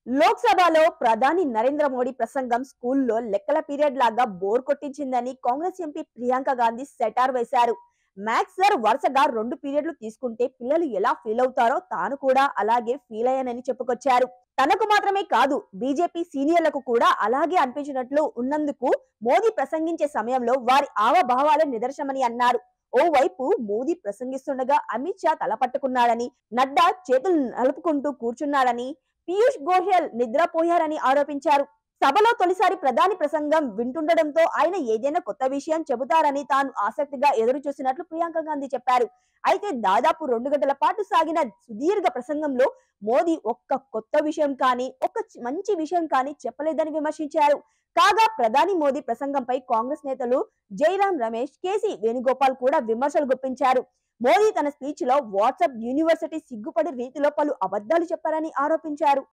లోక్సభలో ప్రధాని నరేంద్ర మోడీ ప్రసంగం స్కూల్లో లెక్కల పీరియడ్ లాగా బోర్ కొట్టించిందని కాంగ్రెస్ ఎంపీ ప్రియాంక గాంధీ సెటార్ వేశారు. మ్యాథ్స్ సార్ వరుసగా 2 పీరియడ్లు తీసుకుంటే పిల్లలు ఎలా ఫీల్ అవుతారో తాను కూడా అలాగే ఫీల్ అయ్యానని చెప్పుకొచ్చారు. తనకు మాత్రమే కాదు, బీజేపీ సీనియర్లకు కూడా అలాగే అనిపించినట్లు ఉన్నందుకు మోదీ ప్రసంగించే సమయంలో వారి హావభావాలే నిదర్శనమని అన్నారు. ఓవైపు మోదీ ప్రసంగిస్తుండగా అమిత్ షా తల పట్టుకున్నాడని, నడ్డా చేతులు నలుపుకుంటూ కూర్చున్నాడని, పీయూష్ గోయల్ నిద్రపోయారని ఆరోపించారు. సభలో తొలిసారి ప్రధాని ప్రసంగం వింటుండటంతో ఆయన ఏదైనా కొత్త విషయం చెబుతారని తాను ఆసక్తిగా ఎదురు చూసినట్లు ప్రియాంక గాంధీ చెప్పారు. అయితే దాదాపు 2 గంటల పాటు సాగిన సుదీర్ఘ ప్రసంగంలో మోదీ ఒక్క కొత్త విషయం కానీ, మంచి విషయం కానీ చెప్పలేదని విమర్శించారు. కాగా ప్రధాని మోదీ ప్రసంగంపై కాంగ్రెస్ నేతలు జైరాం రమేష్, కేసీ వేణుగోపాల్ కూడా విమర్శలు గుప్పించారు. మోదీ తన స్పీచ్ లో వాట్సాప్ యూనివర్సిటీ సిగ్గుపడే రీతిలో పలు అబద్ధాలు చెప్పారని ఆరోపించారు.